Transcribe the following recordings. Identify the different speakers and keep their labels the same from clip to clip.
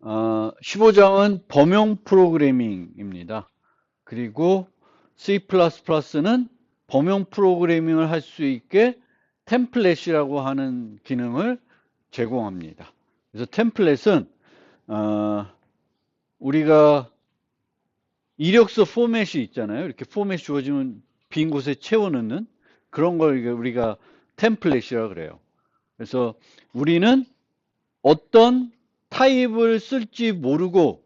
Speaker 1: 15장은 범용 프로그래밍입니다. 그리고 C++는 범용 프로그래밍을 할 수 있게 템플릿이라고 하는 기능을 제공합니다. 그래서 템플릿은 우리가 이력서 포맷이 있잖아요. 이렇게 포맷 주어지면 빈 곳에 채워넣는 그런 걸 우리가 템플릿이라고 그래요. 그래서 우리는 어떤 타입을 쓸지 모르고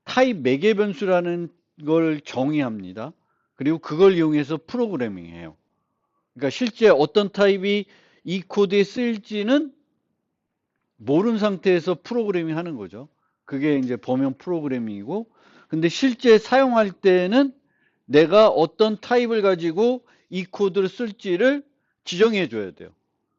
Speaker 1: 타입 매개 변수라는 걸 정의합니다. 그리고 그걸 이용해서 프로그래밍해요. 그러니까 실제 어떤 타입이 이 코드에 쓰일지는 모르는 상태에서 프로그래밍 하는 거죠. 그게 이제 범용 프로그래밍이고, 근데 실제 사용할 때는 내가 어떤 타입을 가지고 이 코드를 쓸지를 지정해 줘야 돼요.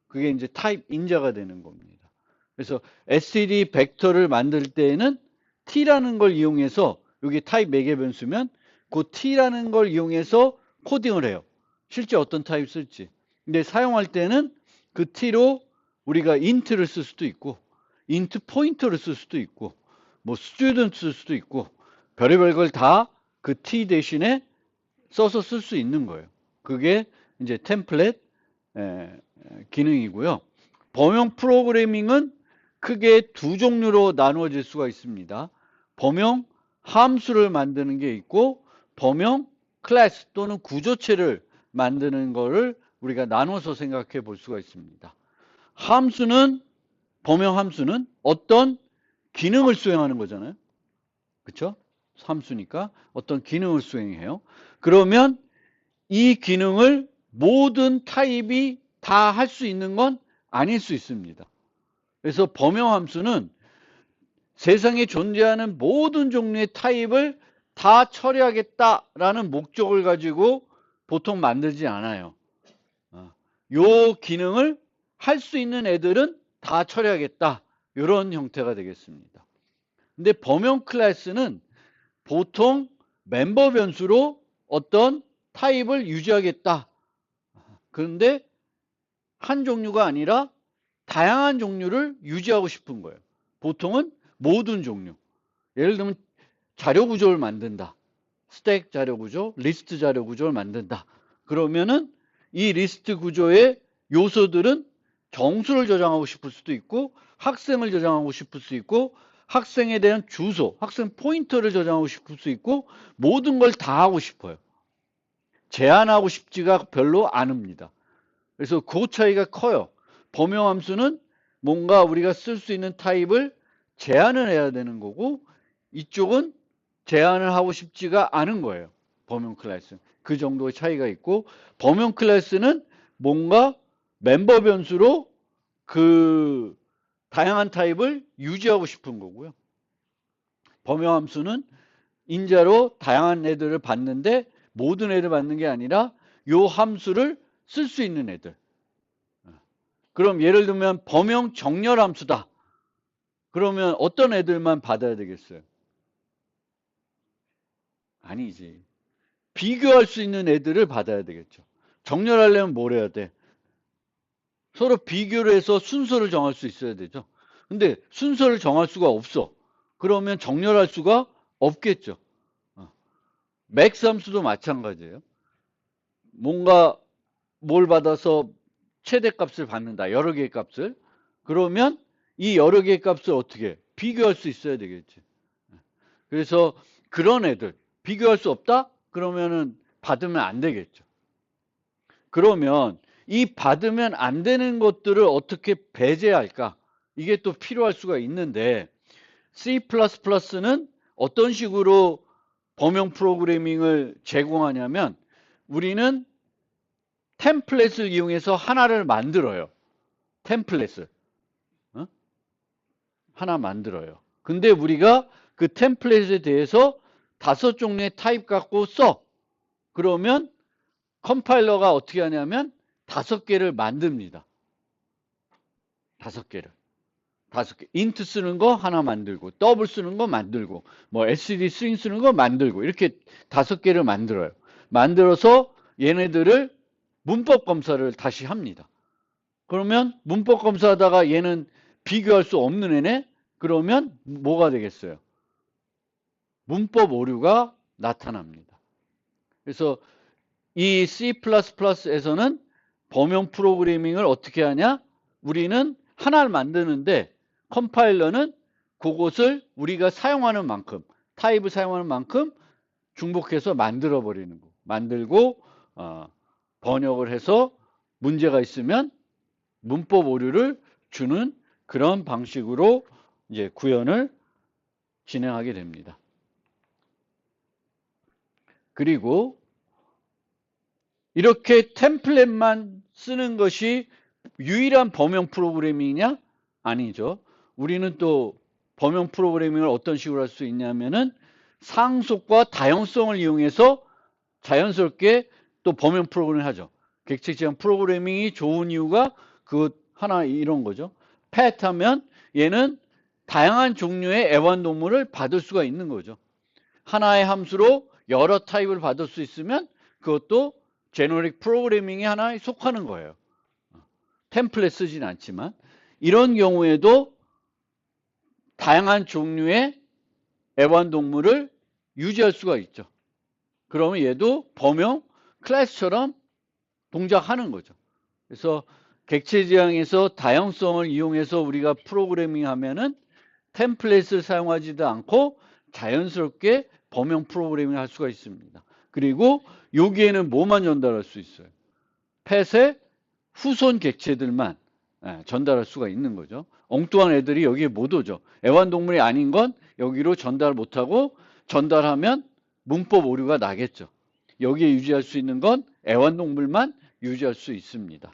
Speaker 1: 그게 이제 타입 인자가 되는 겁니다. 그래서 std 벡터를 만들 때에는 t라는 걸 이용해서 여기 타입 매개 변수면 그 t라는 걸 이용해서 코딩을 해요. 실제 어떤 타입 쓸지. 근데 사용할 때는 그 t로 우리가 int를 쓸 수도 있고 int 포인터를 쓸 수도 있고 뭐 student 쓸 수도 있고 별의별 걸 다 그 t 대신에 써서 쓸 수 있는 거예요. 그게 이제 템플릿 기능이고요. 범용 프로그래밍은 크게 두 종류로 나누어질 수가 있습니다. 범용 함수를 만드는 게 있고 범용 클래스 또는 구조체를 만드는 거를 우리가 나눠서 생각해 볼 수가 있습니다. 함수는 범용 함수는 어떤 기능을 수행하는 거잖아요. 그렇죠? 함수니까 어떤 기능을 수행해요. 그러면 이 기능을 모든 타입이 다 할 수 있는 건 아닐 수 있습니다. 그래서 범용 함수는 세상에 존재하는 모든 종류의 타입을 다 처리하겠다라는 목적을 가지고 보통 만들지 않아요. 요 기능을 할 수 있는 애들은 다 처리하겠다. 이런 형태가 되겠습니다. 근데 범용 클래스는 보통 멤버 변수로 어떤 타입을 유지하겠다. 그런데 한 종류가 아니라 다양한 종류를 유지하고 싶은 거예요. 보통은 모든 종류. 예를 들면 자료 구조를 만든다. 스택 자료 구조, 리스트 자료 구조를 만든다. 그러면은 이 리스트 구조의 요소들은 정수를 저장하고 싶을 수도 있고 학생을 저장하고 싶을 수 있고 학생에 대한 주소, 학생 포인터를 저장하고 싶을 수 있고 모든 걸 다 하고 싶어요. 제한하고 싶지가 별로 않습니다. 그래서 그 차이가 커요. 범용 함수는 뭔가 우리가 쓸 수 있는 타입을 제한을 해야 되는 거고 이쪽은 제한을 하고 싶지가 않은 거예요. 범용 클래스는. 그 정도의 차이가 있고 범용 클래스는 뭔가 멤버 변수로 그 다양한 타입을 유지하고 싶은 거고요. 범용 함수는 인자로 다양한 애들을 받는데 모든 애를 받는 게 아니라 요 함수를 쓸 수 있는 애들. 그럼 예를 들면 범용 정렬 함수다. 그러면 어떤 애들만 받아야 되겠어요? 아니지. 비교할 수 있는 애들을 받아야 되겠죠. 정렬하려면 뭘 해야 돼? 서로 비교를 해서 순서를 정할 수 있어야 되죠. 근데 순서를 정할 수가 없어. 그러면 정렬할 수가 없겠죠. 맥스 함수도 마찬가지예요. 뭔가 뭘 받아서 최대값을 받는다. 여러 개의 값을. 그러면 이 여러 개의 값을 어떻게 해? 비교할 수 있어야 되겠지. 그래서 그런 애들 비교할 수 없다? 그러면은 받으면 안 되겠죠. 그러면 이 받으면 안 되는 것들을 어떻게 배제할까? 이게 또 필요할 수가 있는데 C++는 어떤 식으로 범용 프로그래밍을 제공하냐면 우리는 템플릿을 이용해서 하나를 만들어요. 템플릿을. 하나 만들어요. 근데 우리가 그 템플릿에 대해서 5종류의 타입 갖고 써. 그러면 컴파일러가 어떻게 하냐면 5개를 만듭니다. 5개를. 5개. int 쓰는 거 하나 만들고, 더블 쓰는 거 만들고, 뭐 std string 쓰는 거 만들고, 이렇게 5개를 만들어요. 만들어서 얘네들을 문법 검사를 다시 합니다. 그러면 문법 검사하다가 얘는 비교할 수 없는 애네? 그러면 뭐가 되겠어요? 문법 오류가 나타납니다. 그래서 이 C++에서는 범용 프로그래밍을 어떻게 하냐? 우리는 하나를 만드는데 컴파일러는 그것을 우리가 사용하는 만큼, 타입을 사용하는 만큼 중복해서 만들어 버리는 거. 만들고 번역을 해서 문제가 있으면 문법 오류를 주는 그런 방식으로 이제 구현을 진행하게 됩니다. 그리고 이렇게 템플릿만 쓰는 것이 유일한 범용 프로그래밍이냐? 아니죠. 우리는 또 범용 프로그래밍을 어떤 식으로 할 수 있냐면은 상속과 다형성을 이용해서 자연스럽게 또 범용 프로그램을 하죠. 객체지향 프로그래밍이 좋은 이유가 그 하나 이런 거죠. pet 하면 얘는 다양한 종류의 애완동물을 받을 수가 있는 거죠. 하나의 함수로 여러 타입을 받을 수 있으면 그것도 제너릭 프로그래밍의 하나에 속하는 거예요. 템플릿 쓰진 않지만 이런 경우에도 다양한 종류의 애완동물을 유지할 수가 있죠. 그러면 얘도 범용 클래스처럼 동작하는 거죠. 그래서 객체지향에서 다양성을 이용해서 우리가 프로그래밍 하면은 템플릿을 사용하지도 않고 자연스럽게 범용 프로그래밍을 할 수가 있습니다. 그리고 여기에는 뭐만 전달할 수 있어요? 펫의 후손 객체들만 전달할 수가 있는 거죠. 엉뚱한 애들이 여기에 못 오죠. 애완동물이 아닌 건 여기로 전달 못하고 전달하면 문법 오류가 나겠죠. 여기에 유지할 수 있는 건 애완동물만 유지할 수 있습니다.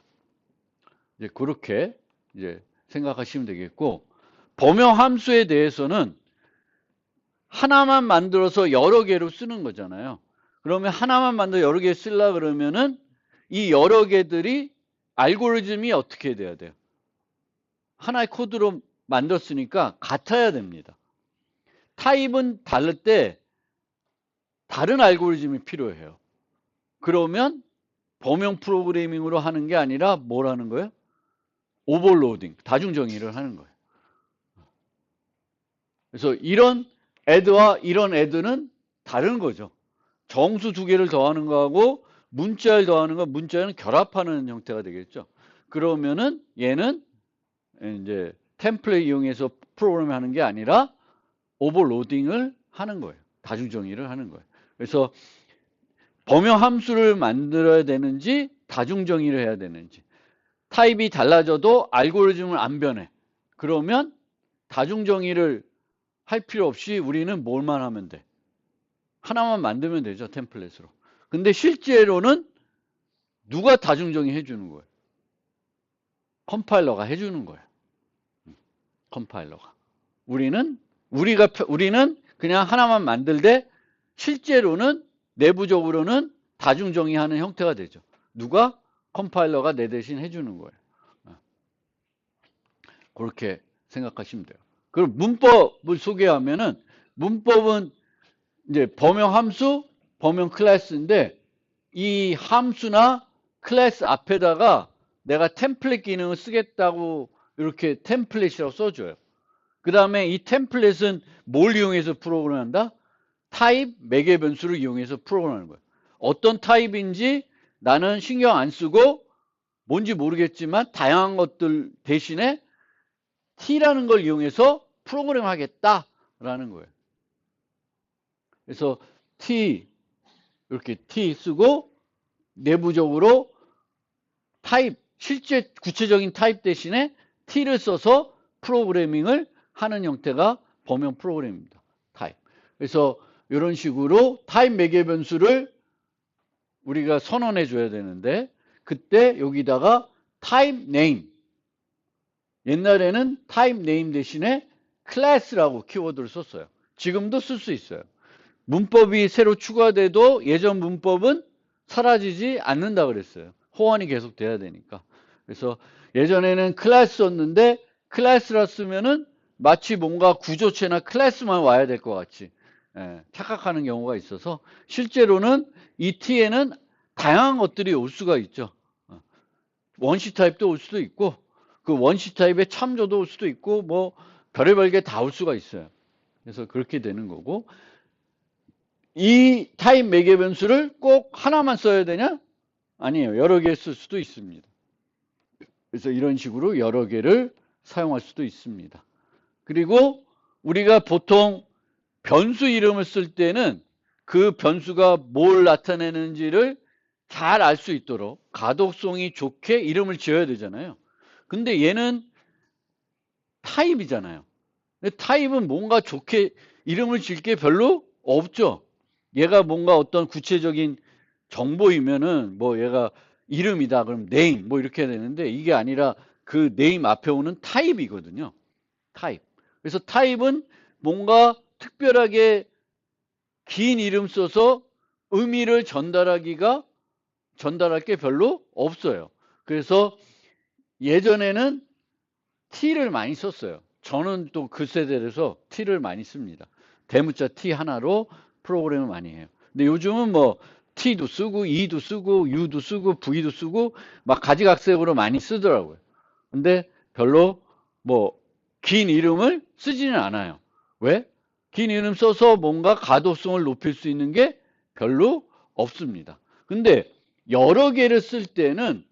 Speaker 1: 이제 그렇게 이제 생각하시면 되겠고, 범용 함수에 대해서는 하나만 만들어서 여러 개로 쓰는 거잖아요. 그러면 하나만 만들어 여러 개 쓰려 그러면은 이 여러 개들이 알고리즘이 어떻게 돼야 돼요? 하나의 코드로 만들었으니까 같아야 됩니다. 타입은 다를 때 다른 알고리즘이 필요해요. 그러면 범용 프로그래밍으로 하는 게 아니라 뭘 하는 거예요? 오버로딩, 다중정의를 하는 거예요. 그래서 이런 애드와 이런 애드는 다른 거죠. 정수 두 개를 더하는 거하고 문자를 더하는 거, 문자는 결합하는 형태가 되겠죠. 그러면은 얘는 이제 템플릿 이용해서 프로그램 하는 게 아니라 오버로딩을 하는 거예요. 다중정의를 하는 거예요. 그래서 범용 함수를 만들어야 되는지 다중정의를 해야 되는지, 타입이 달라져도 알고리즘은 안 변해. 그러면 다중정의를 할 필요 없이 우리는 뭘만 하면 돼? 하나만 만들면 되죠, 템플릿으로. 근데 실제로는 누가 다중정의 해주는 거예요? 컴파일러가 해주는 거예요. 컴파일러가. 우리는 그냥 하나만 만들되 실제로는 내부적으로는 다중정의하는 형태가 되죠. 누가? 컴파일러가 내 대신 해주는 거예요. 그렇게 생각하시면 돼요. 그리고 문법을 소개하면은 문법은 이제 범용 함수, 범용 클래스인데 이 함수나 클래스 앞에다가 내가 템플릿 기능을 쓰겠다고 이렇게 템플릿이라고 써줘요. 그 다음에 이 템플릿은 뭘 이용해서 프로그램한다? 타입 매개 변수를 이용해서 프로그램하는 거예요. 어떤 타입인지 나는 신경 안 쓰고 뭔지 모르겠지만 다양한 것들 대신에 t라는 걸 이용해서 프로그램 하겠다라는 거예요. 그래서 t 이렇게 t 쓰고 내부적으로 타입, 실제 구체적인 타입 대신에 t를 써서 프로그래밍을 하는 형태가 범용 프로그램입니다. 타입. 그래서 이런 식으로 타입 매개 변수를 우리가 선언해 줘야 되는데 그때 여기다가 타입 네임, 옛날에는 타입 네임 대신에 클래스라고 키워드를 썼어요. 지금도 쓸 수 있어요. 문법이 새로 추가돼도 예전 문법은 사라지지 않는다 그랬어요. 호환이 계속 돼야 되니까. 그래서 예전에는 클래스 썼는데 클래스라 쓰면은 마치 뭔가 구조체나 클래스만 와야 될 것 같이 착각하는 경우가 있어서 실제로는 이 t에는 다양한 것들이 올 수가 있죠. 원시 타입도 올 수도 있고 그 원시 타입의 참조도 올 수도 있고 뭐 별의별 게 다 올 수가 있어요. 그래서 그렇게 되는 거고, 이 타입 매개 변수를 꼭 하나만 써야 되냐? 아니에요. 여러 개 쓸 수도 있습니다. 그래서 이런 식으로 여러 개를 사용할 수도 있습니다. 그리고 우리가 보통 변수 이름을 쓸 때는 그 변수가 뭘 나타내는지를 잘 알 수 있도록 가독성이 좋게 이름을 지어야 되잖아요. 근데 얘는 타입이잖아요. 근데 타입은 뭔가 좋게 이름을 지을 게 별로 없죠. 얘가 뭔가 어떤 구체적인 정보이면은 뭐 얘가 이름이다 그럼 name 뭐 이렇게 해야 되는데 이게 아니라 그 name 앞에 오는 타입이거든요. 타입. 그래서 타입은 뭔가 특별하게 긴 이름 써서 의미를 전달할 게 별로 없어요. 그래서 예전에는 T를 많이 썼어요. 저는 또 그 세대라서 T를 많이 씁니다. 대문자 T 하나로 프로그램을 많이 해요. 근데 요즘은 뭐 T도 쓰고 E도 쓰고 U도 쓰고 V도 쓰고 막 가지각색으로 많이 쓰더라고요. 근데 별로 뭐 긴 이름을 쓰지는 않아요. 왜? 긴 이름 써서 뭔가 가독성을 높일 수 있는 게 별로 없습니다. 근데 여러 개를 쓸 때는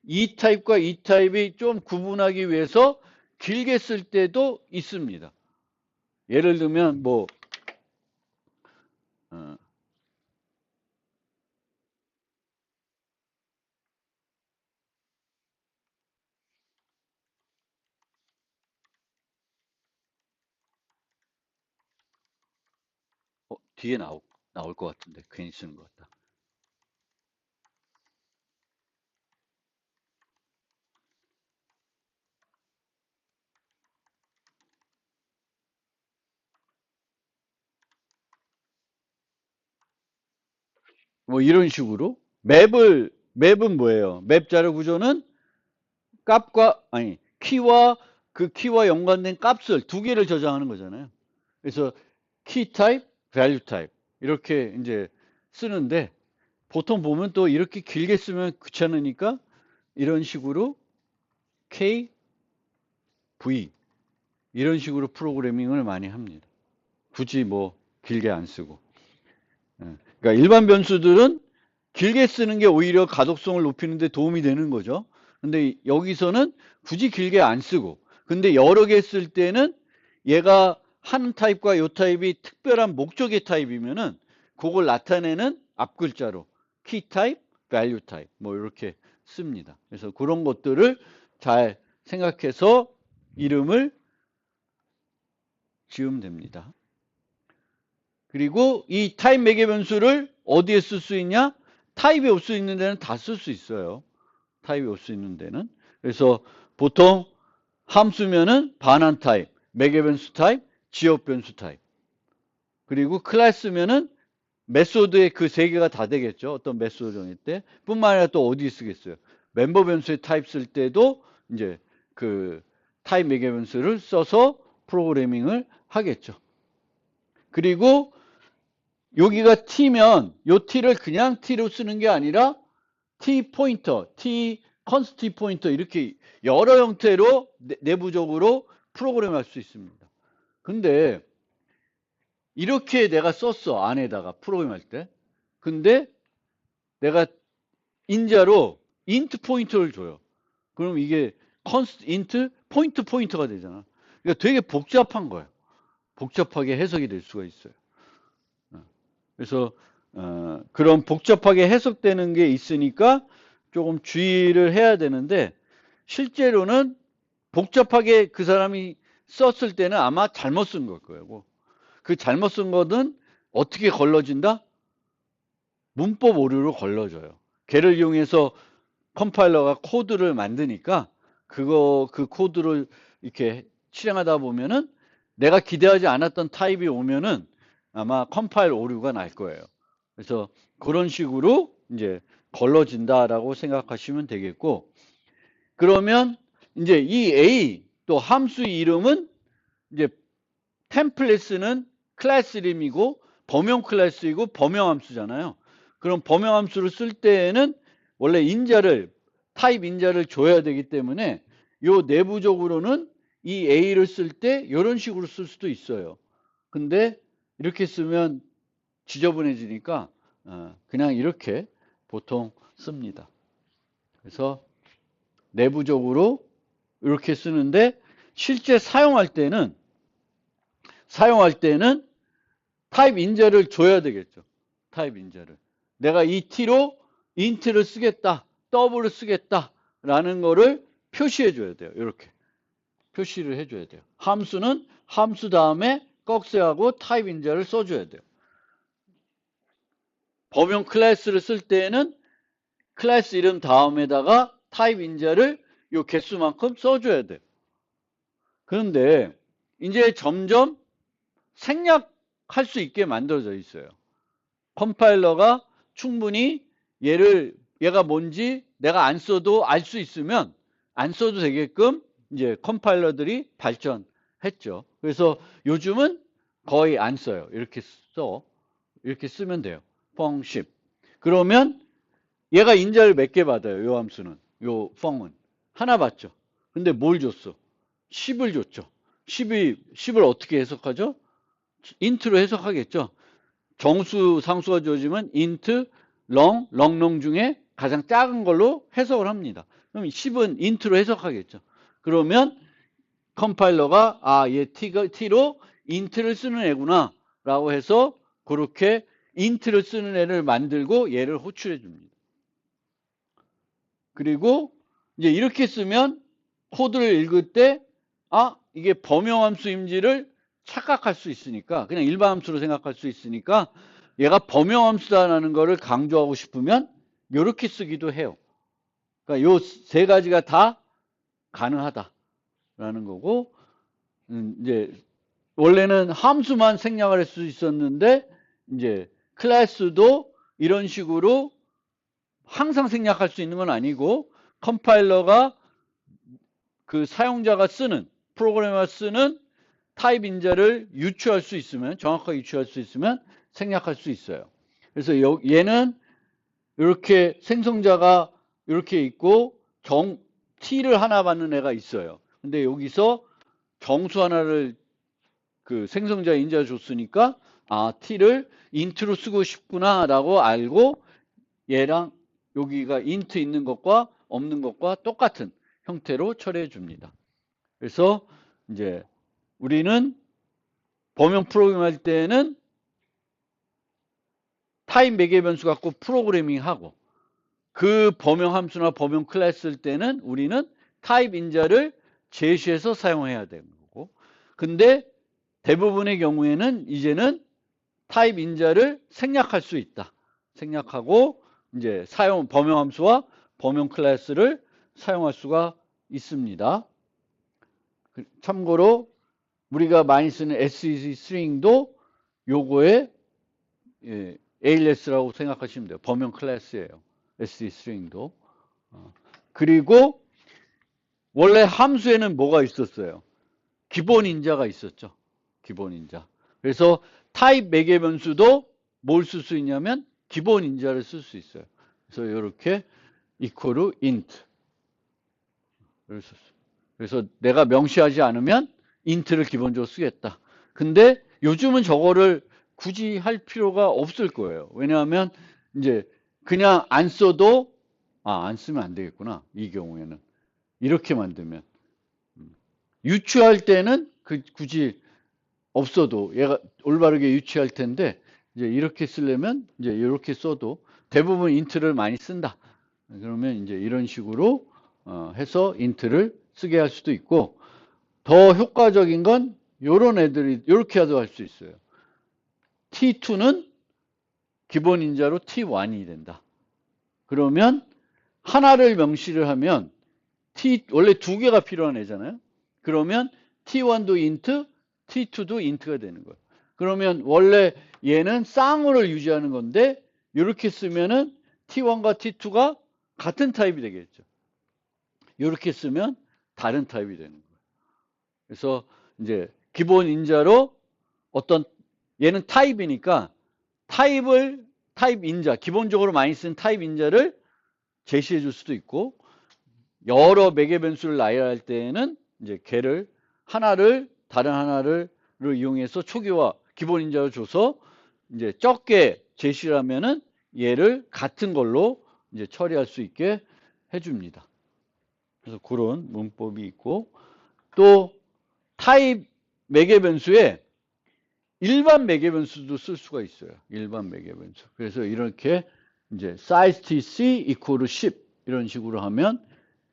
Speaker 1: 이 타입과 이 타입이 좀 구분하기 위해서 길게 쓸 때도 있습니다. 예를 들면 뭐 뒤에 나올 것 같은데 괜히 쓰는 것 같다. 뭐 이런 식으로 맵은 뭐예요? 맵 자료 구조는 키와 그 키와 연관된 값을 두 개를 저장하는 거잖아요. 그래서 키 타입, 밸류 타입 이렇게 이제 쓰는데 보통 보면 또 이렇게 길게 쓰면 귀찮으니까 이런 식으로 K, V 이런 식으로 프로그래밍을 많이 합니다. 굳이 뭐 길게 안 쓰고. 그러니까 일반 변수들은 길게 쓰는 게 오히려 가독성을 높이는 데 도움이 되는 거죠. 근데 여기서는 굳이 길게 안 쓰고 근데 여러 개 쓸 때는 얘가 한 타입과 요 타입이 특별한 목적의 타입이면은 그걸 나타내는 앞글자로 키 타입, 밸류 타입 뭐 이렇게 씁니다. 그래서 그런 것들을 잘 생각해서 이름을 지으면 됩니다. 그리고 이 타입 매개 변수를 어디에 쓸 수 있냐? 타입이 올 수 있는 데는 다 쓸 수 있어요. 타입이 올 수 있는 데는. 그래서 보통 함수면은 반환 타입, 매개 변수 타입, 지역 변수 타입. 그리고 클래스면은 메소드의 그 세 개가 다 되겠죠. 어떤 메소드 정할 때. 뿐만 아니라 또 어디 쓰겠어요? 멤버 변수의 타입 쓸 때도 이제 그 타입 매개 변수를 써서 프로그래밍을 하겠죠. 그리고 여기가 t면 요 t를 그냥 t로 쓰는 게 아니라 t 포인터, t 컨스티 포인터 이렇게 여러 형태로 내부적으로 프로그램할 수 있습니다. 근데 이렇게 내가 썼어 안에다가 프로그램할 때. 근데 내가 인자로 int 포인터를 줘요. 그럼 이게 const int 포인터가 되잖아. 그러니까 되게 복잡한 거예요. 복잡하게 해석이 될 수가 있어요. 그래서 그런 복잡하게 해석되는 게 있으니까 조금 주의를 해야 되는데 실제로는 복잡하게 그 사람이 썼을 때는 아마 잘못 쓴 걸 거예요. 그 잘못 쓴 거는 어떻게 걸러진다? 문법 오류로 걸러져요. 걔를 이용해서 컴파일러가 코드를 만드니까 그 코드를 이렇게 실행하다 보면은 내가 기대하지 않았던 타입이 오면은 아마 컴파일 오류가 날 거예요. 그래서 그런 식으로 이제 걸러진다라고 생각하시면 되겠고, 그러면 이제 이 A 또 함수 이름은 이제 템플릿은 클래스 이름이고 범용 클래스이고 범용 함수잖아요. 그럼 범용 함수를 쓸 때에는 원래 타입 인자를 줘야 되기 때문에 요 내부적으로는 이 A를 쓸 때 이런 식으로 쓸 수도 있어요. 근데 이렇게 쓰면 지저분해지니까 그냥 이렇게 보통 씁니다. 그래서 내부적으로 이렇게 쓰는데 실제 사용할 때는 타입 인자를 줘야 되겠죠. 타입 인자를. 내가 이 t로 int를 쓰겠다, double을 쓰겠다 라는 거를 표시해 줘야 돼요. 이렇게 표시를 해줘야 돼요. 함수는 함수 다음에 꺽쇠하고 타입 인자를 써줘야 돼요. 범용 클래스를 쓸 때에는 클래스 이름 다음에다가 타입 인자를 요 개수만큼 써줘야 돼요. 그런데 이제 점점 생략할 수 있게 만들어져 있어요. 컴파일러가 충분히 얘가 뭔지 내가 안 써도 알 수 있으면 안 써도 되게끔 이제 컴파일러들이 발전했죠. 그래서 요즘은 거의 안 써요. 이렇게 쓰면 돼요. 펑10. 그러면 얘가 인자를 몇 개 받아요. 요 함수는. 요 펑은. 하나 받죠. 근데 뭘 줬어? 10을 줬죠. 10을 어떻게 해석하죠? int로 해석하겠죠. 정수, 상수가 주어지면 int, long 중에 가장 작은 걸로 해석을 합니다. 그럼 10은 int로 해석하겠죠. 그러면 컴파일러가 얘 t로 int를 쓰는 애구나 라고 해서 그렇게 int를 쓰는 애를 만들고 얘를 호출해 줍니다. 그리고 이제 이렇게 쓰면 코드를 읽을 때 이게 범용함수인지를 착각할 수 있으니까 그냥 일반 함수로 생각할 수 있으니까 얘가 범용함수다라는 거를 강조하고 싶으면 이렇게 쓰기도 해요. 그러니까 요 세 가지가 다 가능하다라는 거고 이제 원래는 함수만 생략을 할 수 있었는데 이제 클래스도 이런 식으로 항상 생략할 수 있는 건 아니고 컴파일러가 그 사용자가 쓰는 프로그래머가 쓰는 타입 인자를 유추할 수 있으면 정확하게 유추할 수 있으면 생략할 수 있어요. 그래서 얘는 이렇게 생성자가 이렇게 있고 t를 하나 받는 애가 있어요. 근데 여기서 정수 하나를 그 생성자 인자 줬으니까 t를 int로 쓰고 싶구나라고 알고 얘랑 여기가 int 있는 것과 없는 것과 똑같은 형태로 처리해 줍니다. 그래서 이제 우리는 범용 프로그램 할 때는 타입 매개 변수 갖고 프로그래밍 하고 그 범용 함수나 범용 클래스 쓸 때는 우리는 타입 인자를 제시해서 사용해야 되는 거고 근데 대부분의 경우에는 이제는 타입 인자를 생략할 수 있다. 생략하고 이제 범용 함수와 범용 클래스를 사용할 수가 있습니다. 참고로 우리가 많이 쓰는 SEC string도 요거에 ALS라고 생각하시면 돼요. 범용 클래스예요. SEC string도. 그리고 원래 함수에는 뭐가 있었어요? 기본 인자가 있었죠. 기본 인자. 그래서 타입 매개 변수도 뭘 쓸 수 있냐면 기본 인자를 쓸 수 있어요. 그래서 이렇게 equal int. 그래서 내가 명시하지 않으면 int를 기본적으로 쓰겠다. 근데 요즘은 저거를 굳이 할 필요가 없을 거예요. 왜냐하면 이제 그냥 안 써도 안 쓰면 안 되겠구나. 이 경우에는 이렇게 만들면 유추할 때는 굳이 없어도 얘가 올바르게 유추할 텐데 이제 이렇게 쓰려면 이제 이렇게 써도 대부분 int를 많이 쓴다. 그러면 이제 이런 식으로 해서 int를 쓰게 할 수도 있고 더 효과적인 건 요런 애들이 이렇게도 할 수 있어요. T2는 기본 인자로 T1이 된다. 그러면 하나를 명시를 하면 원래 두 개가 필요한 애잖아요. 그러면 T1도 int, T2도 int가 되는 거예요. 그러면 원래 얘는 쌍으로 유지하는 건데 이렇게 쓰면은 T1과 T2가 같은 타입이 되겠죠. 이렇게 쓰면 다른 타입이 되는 거예요. 그래서 이제 기본 인자로 얘는 타입이니까 타입 인자, 기본적으로 많이 쓴 타입 인자를 제시해 줄 수도 있고 여러 매개 변수를 나열할 때에는 이제 걔를 하나를 다른 하나를 이용해서 초기화 기본 인자를 줘서 이제 적게 제시를 하면은 얘를 같은 걸로 이제 처리할 수 있게 해줍니다. 그래서 그런 문법이 있고, 또 타입 매개 변수에 일반 매개 변수도 쓸 수가 있어요. 일반 매개 변수. 그래서 이렇게 이제 size tc equal 10 이런 식으로 하면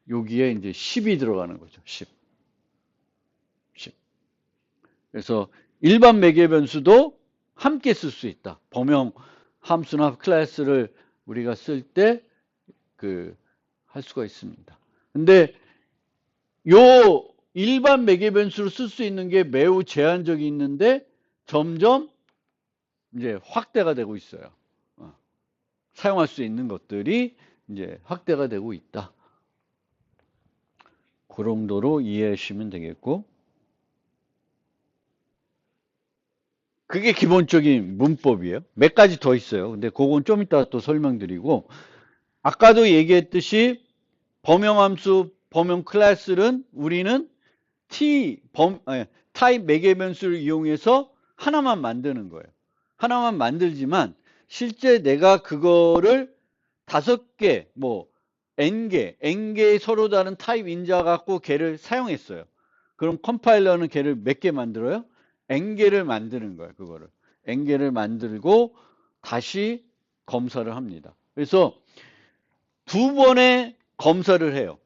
Speaker 1: 여기에 이제 10이 들어가는 거죠. 10. 그래서 일반 매개 변수도 함께 쓸 수 있다. 범용 함수나 클래스를 우리가 쓸 때 할 수가 있습니다. 근데 요 일반 매개 변수를 쓸 수 있는 게 매우 제한적이 있는데 점점 이제 확대가 되고 있어요. 사용할 수 있는 것들이 이제 확대가 되고 있다. 그 정도로 이해하시면 되겠고, 그게 기본적인 문법이에요. 몇 가지 더 있어요. 근데 그건 좀 이따 또 설명드리고, 아까도 얘기했듯이 범용함수, 범용 클래스는 우리는 타입 매개 변수를 이용해서 하나만 만드는 거예요. 하나만 만들지만 실제 내가 그거를 5개, 뭐 n개의 서로 다른 타입 인자 갖고 걔를 사용했어요. 그럼 컴파일러는 걔를 몇 개 만들어요? n개를 만드는 거예요. 그거를 n개를 만들고 다시 검사를 합니다. 그래서 2번의 검사를 해요.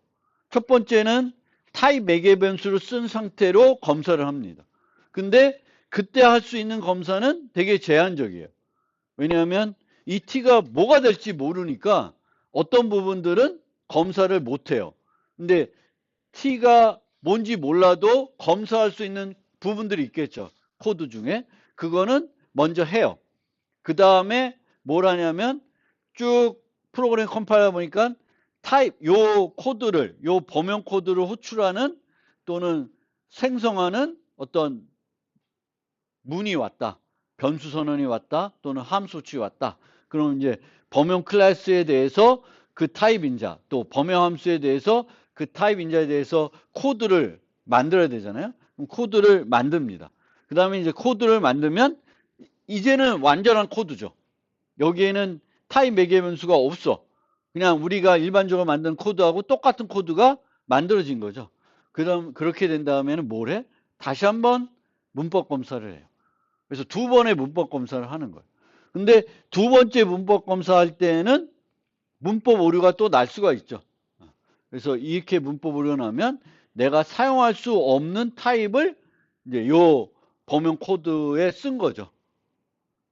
Speaker 1: 첫 번째는 타입 매개 변수를 쓴 상태로 검사를 합니다. 근데 그때 할 수 있는 검사는 되게 제한적이에요. 왜냐하면 이 t가 뭐가 될지 모르니까 어떤 부분들은 검사를 못해요. 근데 t가 뭔지 몰라도 검사할 수 있는 부분들이 있겠죠. 코드 중에. 그거는 먼저 해요. 그 다음에 뭘 하냐면 쭉 프로그램 컴파일러 보니까 요 코드를, 요 범용 코드를 호출하는 또는 생성하는 어떤 문이 왔다. 변수 선언이 왔다. 또는 함수 호출이 왔다. 그럼 이제 범용 클래스에 대해서 그 타입 인자, 또 범용 함수에 대해서 그 타입 인자에 대해서 코드를 만들어야 되잖아요. 그럼 코드를 만듭니다. 그 다음에 이제 코드를 만들면 이제는 완전한 코드죠. 여기에는 타입 매개 변수가 없어. 그냥 우리가 일반적으로 만든 코드하고 똑같은 코드가 만들어진 거죠. 그럼 그렇게 된 다음에는 뭘 해? 다시 한번 문법 검사를 해요. 그래서 2번의 문법 검사를 하는 거예요. 근데 2번째 문법 검사할 때는 문법 오류가 또 날 수가 있죠. 그래서 이렇게 문법 오류가 나면 내가 사용할 수 없는 타입을 이제 요 범용 코드에 쓴 거죠.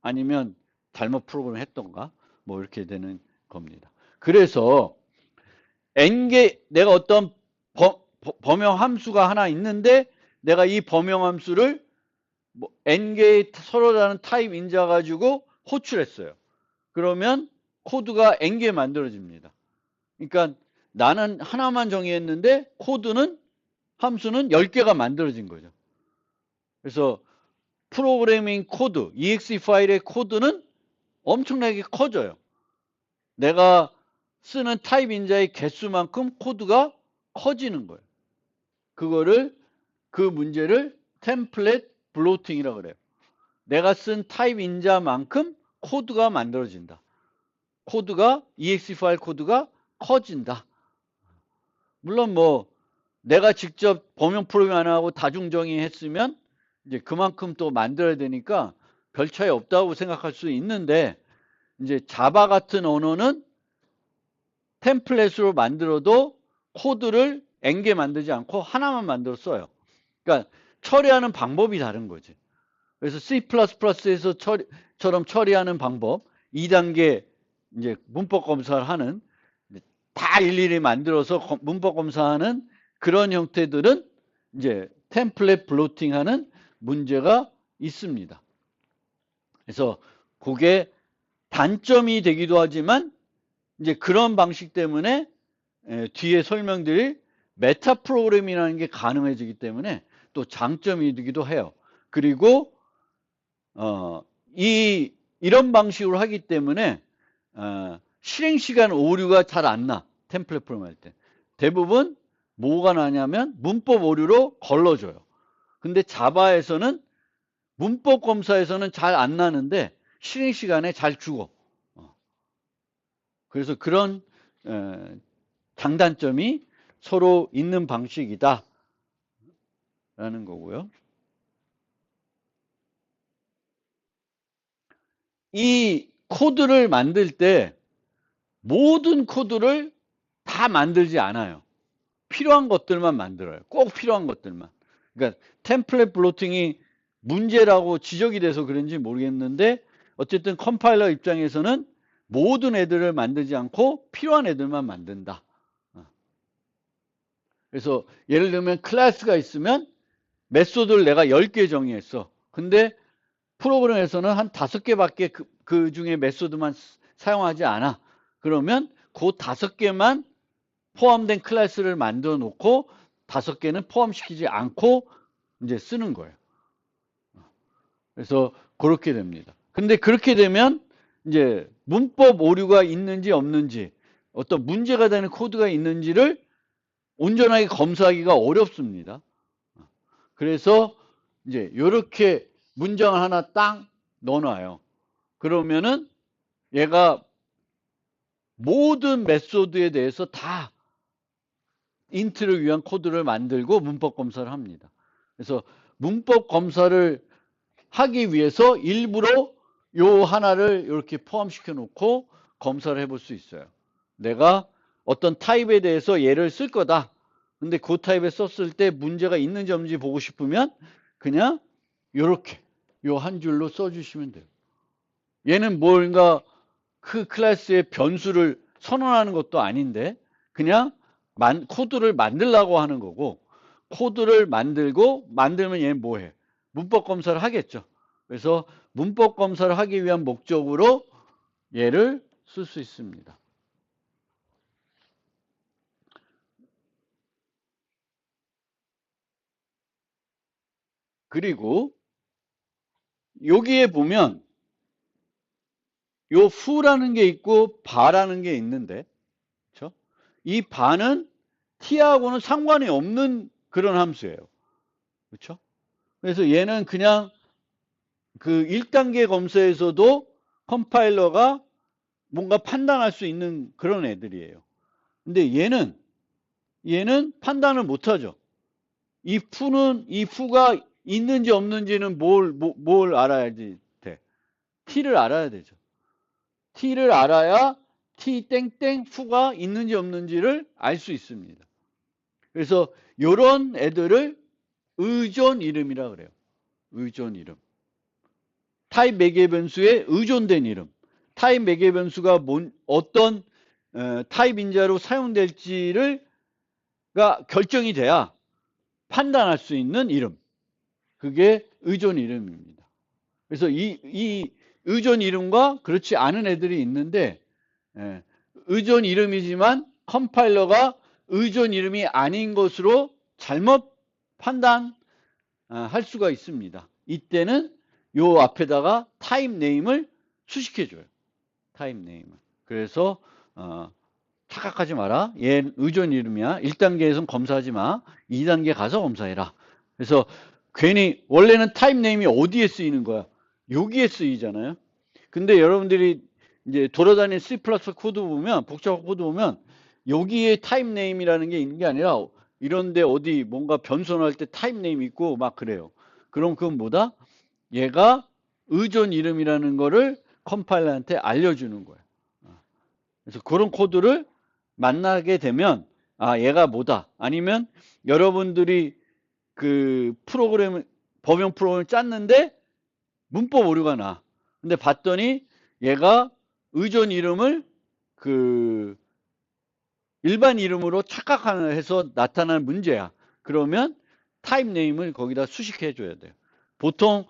Speaker 1: 아니면 잘못 프로그램 했던가 뭐 이렇게 되는 겁니다. 그래서 n개 내가 어떤 범용 함수가 하나 있는데 내가 이 범용 함수를 뭐 n개의 서로 다른 타입 인자 가지고 호출했어요. 그러면 코드가 n개 만들어집니다. 그러니까 나는 하나만 정의했는데 코드는 함수는 10개가 만들어진 거죠. 그래서 프로그래밍 코드, exe 파일의 코드는 엄청나게 커져요. 내가 쓰는 타입 인자의 개수만큼 코드가 커지는 거예요. 그 문제를 템플릿 블로팅이라고 그래요. 내가 쓴 타입 인자만큼 코드가 만들어진다. exe 파일 코드가 커진다. 물론 뭐 내가 직접 범용 프로그램 안 하고 다중정의 했으면 이제 그만큼 또 만들어야 되니까 별 차이 없다고 생각할 수 있는데, 이제 자바 같은 언어는 템플릿으로 만들어도 코드를 n개 만들지 않고 하나만 만들어 써요. 그러니까 처리하는 방법이 다른 거지. 그래서 C++에서 처럼 처리하는 방법, 2단계 이제 문법 검사를 하는, 다 일일이 만들어서 문법 검사하는 그런 형태들은 이제 템플릿 블로팅 하는 문제가 있습니다. 그래서 그게 단점이 되기도 하지만 이제 그런 방식 때문에 뒤에 설명드릴 메타 프로그램이라는 게 가능해지기 때문에 또 장점이 되기도 해요. 그리고 이런 방식으로 하기 때문에 실행 시간 오류가 잘 안 나. 템플릿 프로그램 할 때. 대부분 뭐가 나냐면 문법 오류로 걸러줘요. 근데 자바에서는 문법 검사에서는 잘 안 나는데 실행 시간에 잘 주고. 그래서 그런 장단점이 서로 있는 방식이다 라는 거고요. 이 코드를 만들 때 모든 코드를 다 만들지 않아요. 필요한 것들만 만들어요. 꼭 필요한 것들만. 그러니까 템플릿 블로팅이 문제라고 지적이 돼서 그런지 모르겠는데 어쨌든 컴파일러 입장에서는 모든 애들을 만들지 않고 필요한 애들만 만든다. 그래서 예를 들면 클래스가 있으면 메소드를 내가 10개 정의했어. 근데 프로그램에서는 한 5개밖에 그 중에 메소드만 사용하지 않아. 그러면 그 5개만 포함된 클래스를 만들어 놓고 5개는 포함시키지 않고 이제 쓰는 거예요. 그래서 그렇게 됩니다. 근데 그렇게 되면 이제 문법 오류가 있는지 없는지 어떤 문제가 되는 코드가 있는지를 온전하게 검사하기가 어렵습니다. 그래서 이제 이렇게 문장을 하나 딱 넣어놔요. 그러면은 얘가 모든 메소드에 대해서 다 인트를 위한 코드를 만들고 문법 검사를 합니다. 그래서 문법 검사를 하기 위해서 일부러 요 하나를 이렇게 포함시켜 놓고 검사를 해볼 수 있어요. 내가 어떤 타입에 대해서 얘를 쓸 거다. 근데 그 타입에 썼을 때 문제가 있는지 없는지 보고 싶으면 그냥 요렇게 요 한 줄로 써주시면 돼요. 얘는 뭔가 그 클래스의 변수를 선언하는 것도 아닌데 그냥 코드를 만들려고 하는 거고 코드를 만들고 만들면 얘는 뭐해? 문법 검사를 하겠죠. 그래서 문법 검사를 하기 위한 목적으로 얘를 쓸 수 있습니다. 그리고 여기에 보면 요 f라는 게 있고 바라는 게 있는데 그렇죠? 이 바는 t하고는 상관이 없는 그런 함수예요. 그렇죠? 그래서 얘는 그냥 그 1단계 검사에서도 컴파일러가 뭔가 판단할 수 있는 그런 애들이에요. 근데 얘는 판단을 못하죠. 이 f가 있는지 없는지는 뭘 알아야지 돼? t를 알아야 되죠. t를 알아야 t 땡땡 f가 있는지 없는지를 알 수 있습니다. 그래서 요런 애들을 의존 이름이라 그래요. 의존 이름. 타입 매개 변수에 의존된 이름. 타입 매개 변수가 어떤 타입 인자로 사용될지가 결정이 돼야 판단할 수 있는 이름. 그게 의존 이름입니다. 그래서 이 의존 이름과 그렇지 않은 애들이 있는데 의존 이름이지만 컴파일러가 의존 이름이 아닌 것으로 잘못 판단할 수가 있습니다. 이때는 요 앞에다가 타입 네임을 수식해줘요. 타입 네임을. 그래서 착각하지 마라. 얘 의존 이름이야. 1단계에선 검사하지 마. 2단계 가서 검사해라. 그래서 괜히 원래는 타입 네임이 어디에 쓰이는 거야? 여기에 쓰이잖아요. 근데 여러분들이 이제 돌아다니는 C++ 코드 보면 복잡한 코드 보면 여기에 타입 네임이라는 게 있는 게 아니라 이런데 어디 뭔가 변선할 때 타입 네임 있고 막 그래요. 그럼 그건 뭐다? 얘가 의존 이름이라는 거를 컴파일러한테 알려주는 거예요. 그래서 그런 코드를 만나게 되면 아 얘가 뭐다. 아니면 여러분들이 그 범용 프로그램을 짰는데 문법 오류가 나. 근데 봤더니 얘가 의존 이름을 그 일반 이름으로 착각해서 나타난 문제야. 그러면 타입 네임을 거기다 수식해 줘야 돼요. 보통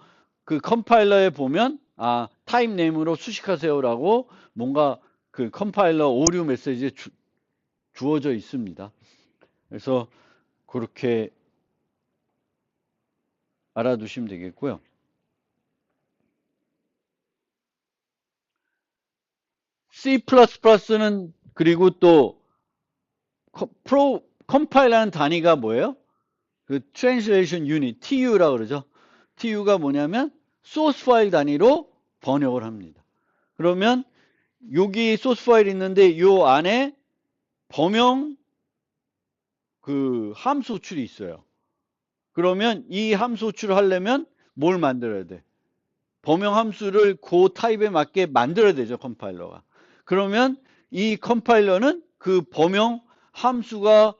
Speaker 1: 그 컴파일러에 보면 아 타입 네임으로 수식하세요라고 뭔가 그 컴파일러 오류 메시지에 주어져 있습니다. 그래서 그렇게 알아두시면 되겠고요. C++는 그리고 또 컴파일러는 단위가 뭐예요? 그 Translation Unit, TU라 그러죠. TU가 뭐냐면 소스 파일 단위로 번역을 합니다. 그러면 여기 소스 파일 있는데 요 안에 범용 그 함수 호출이 있어요. 그러면 이 함수 호출을 하려면 뭘 만들어야 돼? 범용 함수를 그 타입에 맞게 만들어야 되죠, 컴파일러가. 그러면 이 컴파일러는 그 범용 함수가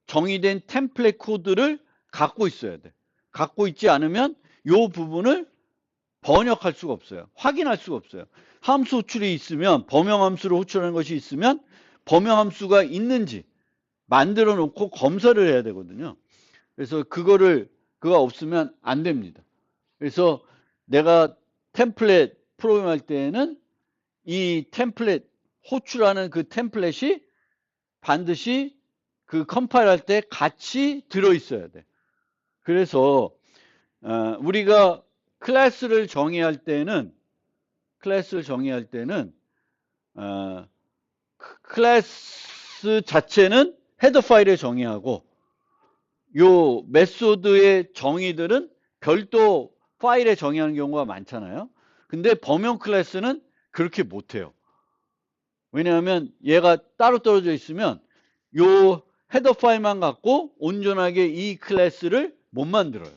Speaker 1: 정의된 템플릿 코드를 갖고 있어야 돼. 갖고 있지 않으면 이 부분을 번역할 수가 없어요. 확인할 수가 없어요. 함수 호출이 있으면, 범용 함수를 호출하는 것이 있으면 범용 함수가 있는지 만들어 놓고 검사를 해야 되거든요. 그래서 그가 없으면 안 됩니다. 그래서 내가 템플릿 프로그램 할 때에는 이 템플릿 호출하는 그 템플릿이 반드시 그 컴파일 할 때 같이 들어있어야 돼. 그래서 우리가 클래스를 정의할 때는 클래스 자체는 헤더 파일에 정의하고 요 메소드의 정의들은 별도 파일에 정의하는 경우가 많잖아요. 근데 범용 클래스는 그렇게 못해요. 왜냐하면 얘가 따로 떨어져 있으면 요 헤더 파일만 갖고 온전하게 이 클래스를 못 만들어요.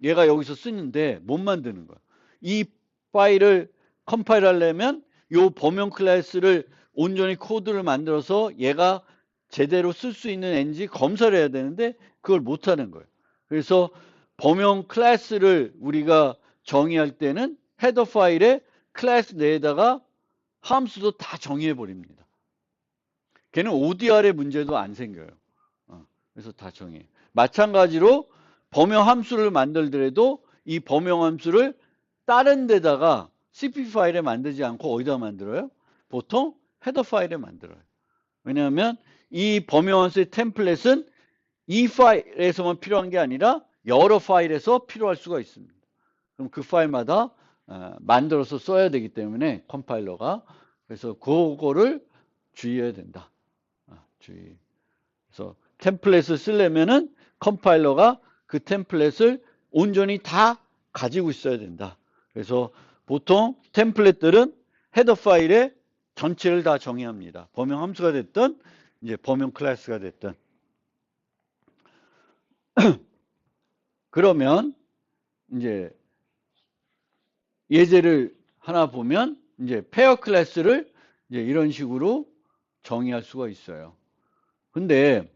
Speaker 1: 얘가 여기서 쓰는데 못 만드는 거야. 이 파일을 컴파일 하려면 요 범용 클래스를 온전히 코드를 만들어서 얘가 제대로 쓸 수 있는 앤지 검사를 해야 되는데 그걸 못 하는 거예요. 그래서 범용 클래스를 우리가 정의할 때는 헤더 파일에 클래스 내에다가 함수도 다 정의해 버립니다. 걔는 ODR의 문제도 안 생겨요. 그래서 다 정의해요. 마찬가지로 범용 함수를 만들더라도 이 범용 함수를 다른 데다가 CP 파일에 만들지 않고 어디다 만들어요? 보통 헤더 파일에 만들어요. 왜냐하면 이 범용 함수의 템플릿은 이 파일에서만 필요한 게 아니라 여러 파일에서 필요할 수가 있습니다. 그럼 그 파일마다 만들어서 써야 되기 때문에 컴파일러가 그래서 그거를 주의해야 된다. 주의. 그래서 템플릿을 쓰려면은 컴파일러가 그 템플릿을 온전히 다 가지고 있어야 된다. 그래서 보통 템플릿들은 헤더 파일에 전체를 다 정의합니다. 범용 함수가 됐든 이제 범용 클래스가 됐든. 그러면 이제 예제를 하나 보면 이제 페어 클래스를 이제 이런 식으로 정의할 수가 있어요. 근데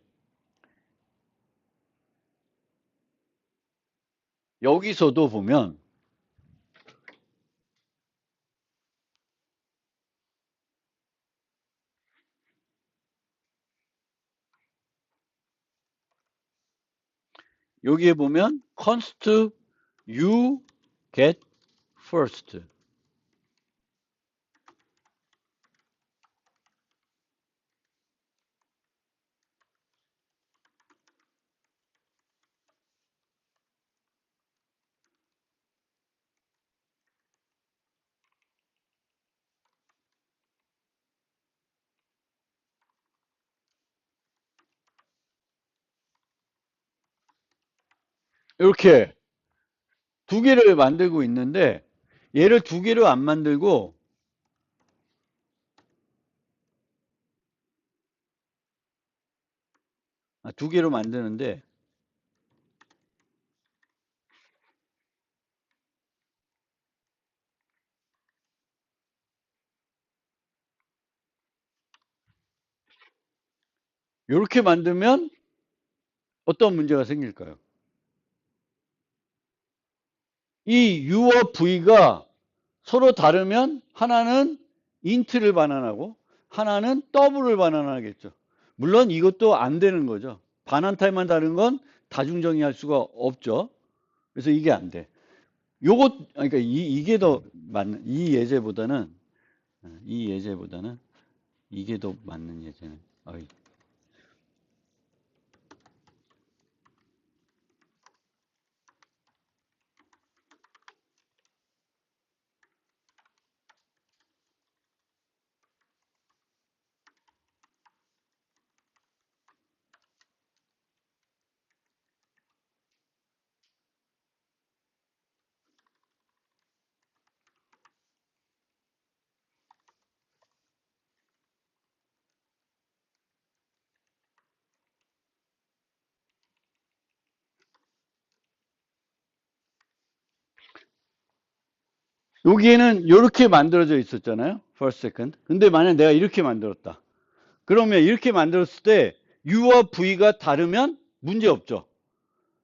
Speaker 1: 여기서도 보면 여기에 보면 const you get first 이렇게 두 개를 만들고 있는데 얘를 두 개를 안 만들고 두 개로 만드는데 이렇게 만들면 어떤 문제가 생길까요? 이 U와 V가 서로 다르면 하나는 인트를 반환하고 하나는 더블을 반환하겠죠. 물론 이것도 안 되는 거죠. 반환 타입만 다른 건 다중정의할 수가 없죠. 그래서 이게 안 돼. 그러니까 이게 더 맞는, 이 예제보다는 이게 더 맞는 예제는. 어이. 여기에는 이렇게 만들어져 있었잖아요. first, second. 근데 만약 내가 이렇게 만들었다. 그러면 이렇게 만들었을 때 U와 V가 다르면 문제 없죠.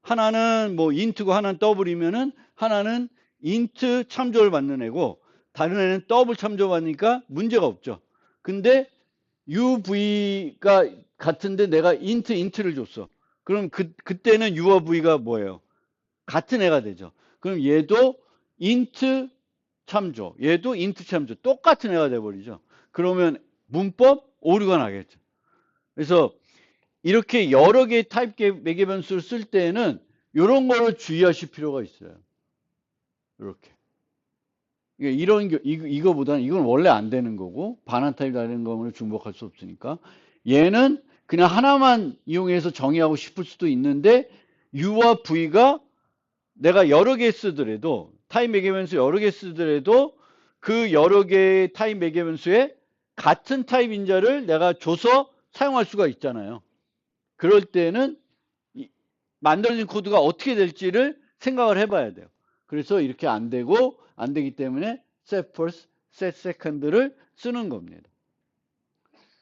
Speaker 1: 하나는 뭐 int고 하나는 double이면은 하나는 int 참조를 받는 애고 다른 애는 double 참조 받으니까 문제가 없죠. 근데 UV가 같은데 내가 int를 줬어. 그럼 그때는 U와 V가 뭐예요? 같은 애가 되죠. 그럼 얘도 int 참조, 얘도 int 참조, 똑같은 애가 돼버리죠. 그러면 문법 오류가 나겠죠. 그래서 이렇게 여러 개의 타입 매개 변수를 쓸 때에는 이런 거를 주의하실 필요가 있어요. 이렇게. 이런 이거보다는 이건 원래 안 되는 거고 반환 타입 다른 거는 중복할 수 없으니까 얘는 그냥 하나만 이용해서 정의하고 싶을 수도 있는데 U와 V가 내가 여러 개 쓰더라도 타입 매개 변수 여러 개 쓰더라도 그 여러 개의 타입 매개 변수에 같은 타입 인자를 내가 줘서 사용할 수가 있잖아요. 그럴 때는 만들어진 코드가 어떻게 될지를 생각을 해봐야 돼요. 그래서 이렇게 안 되고 안 되기 때문에 set first, set second를 쓰는 겁니다.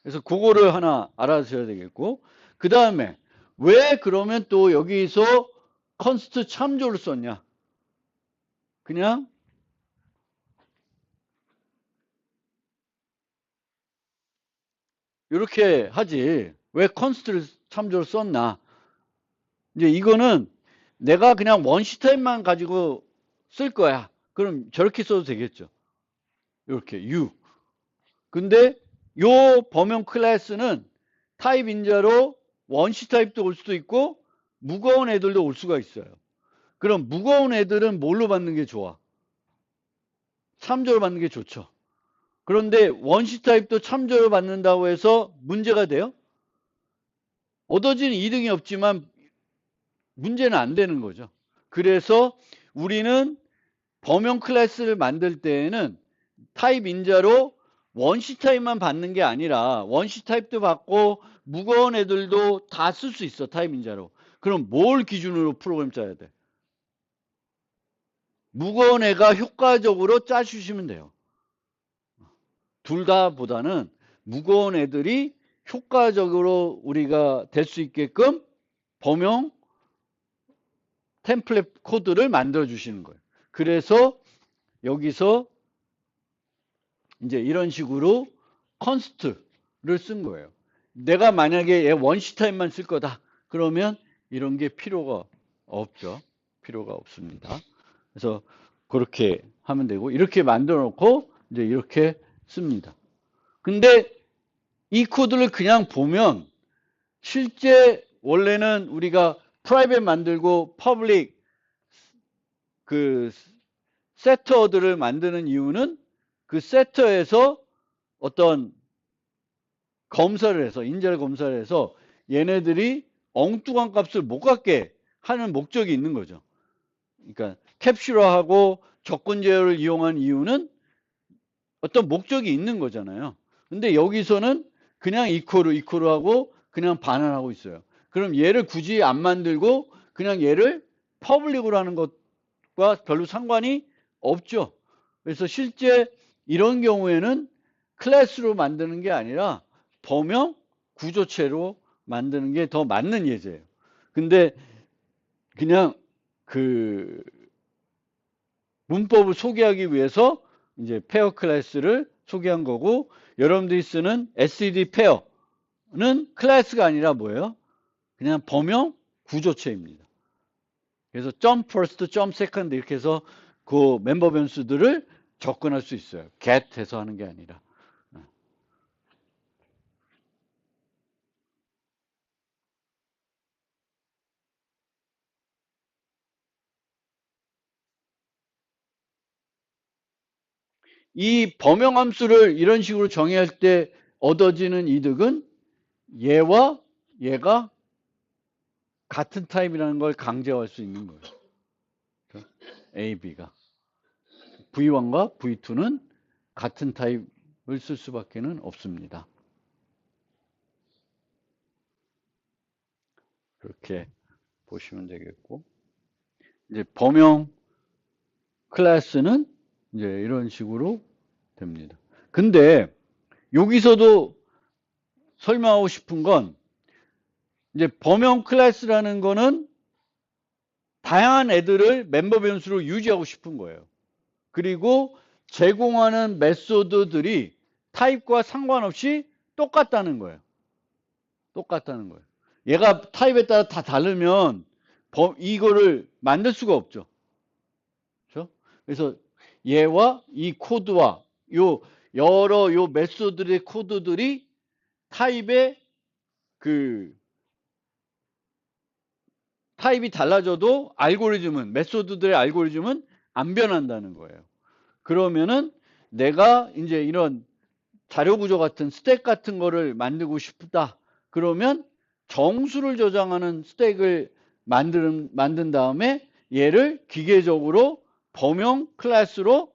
Speaker 1: 그래서 그거를 하나 알아두셔야 되겠고 그 다음에 왜 그러면 또 여기서 const 참조를 썼냐? 그냥 이렇게 하지 왜 const를 참조를 썼나? 이제 이거는 내가 그냥 원시 타입만 가지고 쓸 거야. 그럼 저렇게 써도 되겠죠. 이렇게 U. 근데 요 범용 클래스는 타입 인자로 원시 타입도 올 수도 있고 무거운 애들도 올 수가 있어요. 그럼 무거운 애들은 뭘로 받는 게 좋아? 참조를 받는 게 좋죠. 그런데 원시 타입도 참조를 받는다고 해서 문제가 돼요? 얻어지는 이득이 없지만 문제는 안 되는 거죠. 그래서 우리는 범용 클래스를 만들 때에는 타입 인자로 원시 타입만 받는 게 아니라 원시 타입도 받고 무거운 애들도 다 쓸 수 있어 타입 인자로. 그럼 뭘 기준으로 프로그램 짜야 돼? 무거운 애가 효과적으로 짜주시면 돼요. 둘 다 보다는 무거운 애들이 효과적으로 우리가 될 수 있게끔 범용 템플릿 코드를 만들어 주시는 거예요. 그래서 여기서 이제 이런 식으로 컨스트를 쓴 거예요. 내가 만약에 얘 원시 타입만 쓸 거다. 그러면 이런 게 필요가 없죠. 필요가 없습니다. 그래서 그렇게 하면 되고 이렇게 만들어 놓고 이제 이렇게 씁니다. 근데 이 코드를 그냥 보면 실제 원래는 우리가 프라이빗 만들고 퍼블릭 그 세터들을 만드는 이유는 그 세터에서 어떤 검사를 해서 인자를 검사를 해서 얘네들이 엉뚱한 값을 못 갖게 하는 목적이 있는 거죠. 그러니까 캡슐화하고 조건 제어를 이용한 이유는 어떤 목적이 있는 거잖아요. 근데 여기서는 그냥 이코르 하고 그냥 반환하고 있어요. 그럼 얘를 굳이 안 만들고 그냥 얘를 퍼블릭으로 하는 것과 별로 상관이 없죠. 그래서 실제 이런 경우에는 클래스로 만드는 게 아니라 범용 구조체로 만드는 게 더 맞는 예제예요. 근데 그냥 그 문법을 소개하기 위해서 이제 페어 클래스를 소개한 거고 여러분들이 쓰는 SED 페어는 클래스가 아니라 뭐예요? 그냥 범용 구조체입니다. 그래서 jump first, jump second 이렇게 해서 그 멤버 변수들을 접근할 수 있어요. get 해서 하는 게 아니라. 이 범용 함수를 이런 식으로 정의할 때 얻어지는 이득은 얘와 얘가 같은 타입이라는 걸 강제할 수 있는 거예요. A, B가. V1과 V2는 같은 타입을 쓸 수밖에 없습니다. 그렇게 보시면 되겠고 이제 범용 클래스는 이제 이런 식으로 됩니다. 근데 여기서도 설명하고 싶은 건 이제 범용 클래스라는 거는 다양한 애들을 멤버 변수로 유지하고 싶은 거예요. 그리고 제공하는 메소드들이 타입과 상관없이 똑같다는 거예요. 똑같다는 거예요. 얘가 타입에 따라 다 다르면 이거를 만들 수가 없죠. 그렇죠? 그래서 얘와 이 코드와 요 여러 요 메소드의 코드들이 타입의 타입이 달라져도 메소드들의 알고리즘은 안 변한다는 거예요. 그러면은 내가 이제 이런 자료 구조 같은 스택 같은 거를 만들고 싶다. 그러면 정수를 저장하는 스택을 만든 다음에 얘를 기계적으로 범용 클래스로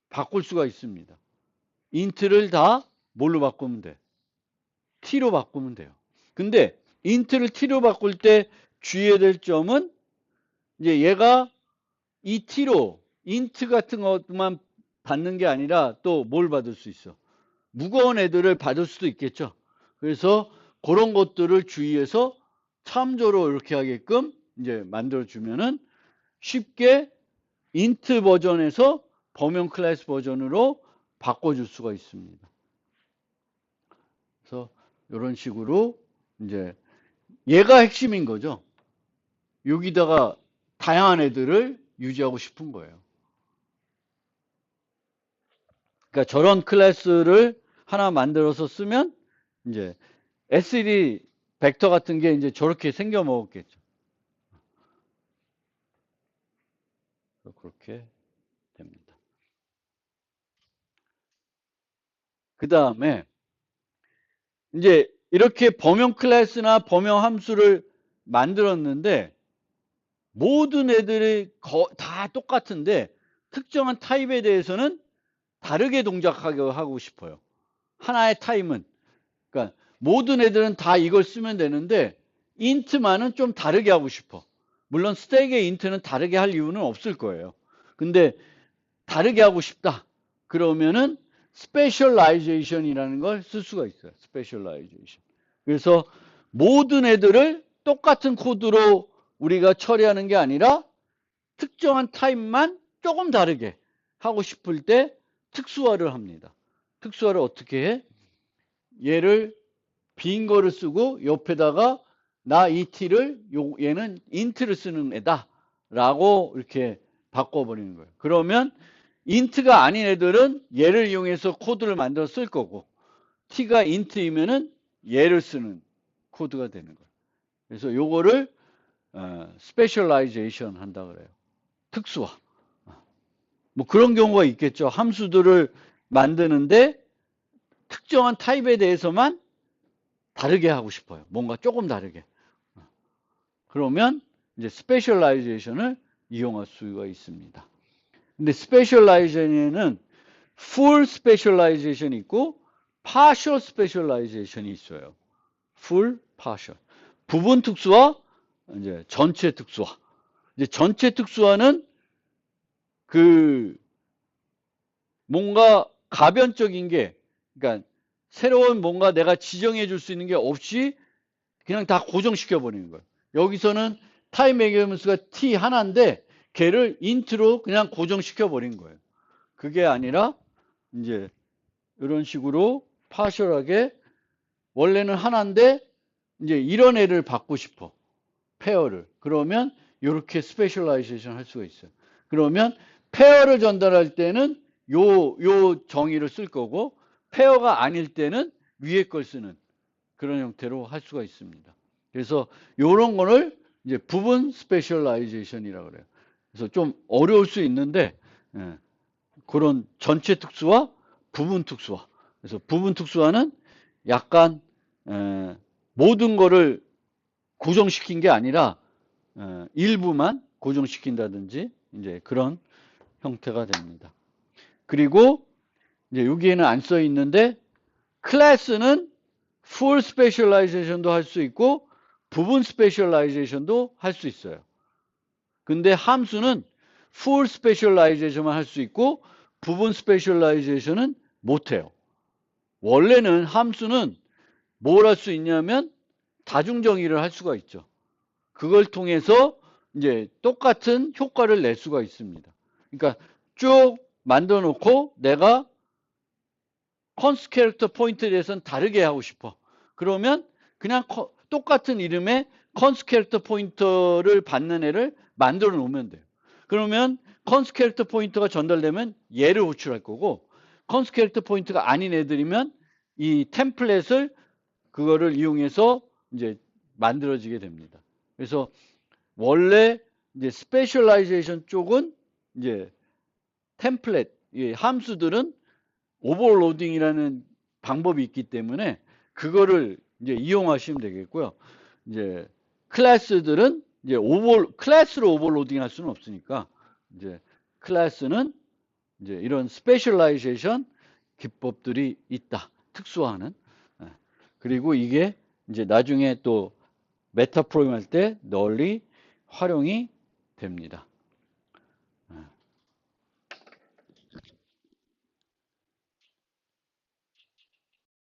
Speaker 1: 바꿀 수가 있습니다. 인트를 다 뭘로 바꾸면 돼? t로 바꾸면 돼요. 근데 인트를 t로 바꿀 때 주의해야 될 점은 이제 얘가 이 t로 인트 같은 것만 받는 게 아니라 또 뭘 받을 수 있어? 무거운 애들을 받을 수도 있겠죠. 그래서 그런 것들을 주의해서 참조로 이렇게 하게끔 이제 만들어주면은 쉽게 인트 버전에서 범용 클래스 버전으로 바꿔줄 수가 있습니다. 그래서 이런 식으로 이제 얘가 핵심인 거죠. 여기다가 다양한 애들을 유지하고 싶은 거예요. 그러니까 저런 클래스를 하나 만들어서 쓰면 이제 SED 벡터 같은 게 이제 저렇게 생겨 먹었겠죠. 그렇게 됩니다. 그 다음에 이제 이렇게 범용 클래스나 범용 함수를 만들었는데 모든 애들이 다 똑같은데 특정한 타입에 대해서는 다르게 동작하게 하고 싶어요. 하나의 타입은. 그러니까 모든 애들은 다 이걸 쓰면 되는데 인트만은 좀 다르게 하고 싶어. 물론 스택의 인트는 다르게 할 이유는 없을 거예요. 근데 다르게 하고 싶다. 그러면은 스페셜라이제이션이라는 걸 쓸 수가 있어요. 스페셜라이제이션. 그래서 모든 애들을 똑같은 코드로 우리가 처리하는 게 아니라 특정한 타입만 조금 다르게 하고 싶을 때 특수화를 합니다. 특수화를 어떻게 해? 얘를 빈 거를 쓰고 옆에다가 나 이 t를 얘는 int를 쓰는 애다 라고 이렇게 바꿔버리는 거예요. 그러면 int가 아닌 애들은 얘를 이용해서 코드를 만들어 쓸 거고 t가 int이면은 얘를 쓰는 코드가 되는 거예요. 그래서 요거를 스페셜라이제이션 한다 그래요. 특수화. 뭐 그런 경우가 있겠죠. 함수들을 만드는데 특정한 타입에 대해서만 다르게 하고 싶어요. 뭔가 조금 다르게. 그러면 이제 스페셜라이제이션을 이용할 수가 있습니다. 근데 스페셜라이제이션에는 full specialization이 있고 partial specialization이 있어요. full, partial. 부분 특수화, 이제 전체 특수화. 이제 전체 특수화는 뭔가 가변적인 게, 그러니까 새로운 뭔가 내가 지정해 줄 수 있는 게 없이 그냥 다 고정시켜 버리는 거예요. 여기서는 타임 매겨면수가 t 하나인데 걔를 인트로 그냥 고정시켜 버린 거예요. 그게 아니라 이제 이런 식으로 파셜하게 원래는 하나인데 이제 이런 애를 받고 싶어. 페어를. 그러면 이렇게 스페셜라이제이션 할 수가 있어요. 그러면 페어를 전달할 때는 요 정의를 쓸 거고 페어가 아닐 때는 위에 걸 쓰는 그런 형태로 할 수가 있습니다. 그래서 이런 거를 이제 부분 스페셜라이제이션이라고 그래요. 그래서 좀 어려울 수 있는데 그런 전체 특수화, 부분 특수화. 그래서 부분 특수화는 약간 모든 거를 고정시킨 게 아니라 일부만 고정시킨다든지 이제 그런 형태가 됩니다. 그리고 이제 여기에는 안 써 있는데 클래스는 full specialization도 할 수 있고 부분 specialization도 할 수 있어요. 근데 함수는 full specialization만 할 수 있고 부분 스페셜라이제이션은 못해요. 원래는 함수는 뭘 할 수 있냐면 다중정의를 할 수가 있죠. 그걸 통해서 이제 똑같은 효과를 낼 수가 있습니다. 그러니까 쭉 만들어 놓고 내가 컨스 캐릭터 포인트에 대해서는 다르게 하고 싶어. 그러면 그냥 똑같은 이름의 컨스 캐릭터 포인터를 받는 애를 만들어 놓으면 돼요. 그러면 컨스 캐릭터 포인터가 전달되면 얘를 호출할 거고, 컨스 캐릭터 포인터가 아닌 애들이면 이 템플릿을 그거를 이용해서 이제 만들어지게 됩니다. 그래서 원래 이제 스페셜라이제이션 쪽은 이제 템플릿, 함수들은 오버로딩이라는 방법이 있기 때문에 그거를 이제 이용하시면 되겠고요. 이제 클래스들은 이제 클래스로 오버로딩 할 수는 없으니까 이제 클래스는 이제 이런 스페셜라이제이션 기법들이 있다. 특수화하는. 그리고 이게 이제 나중에 또 메타 프로그램 할 때 널리 활용이 됩니다.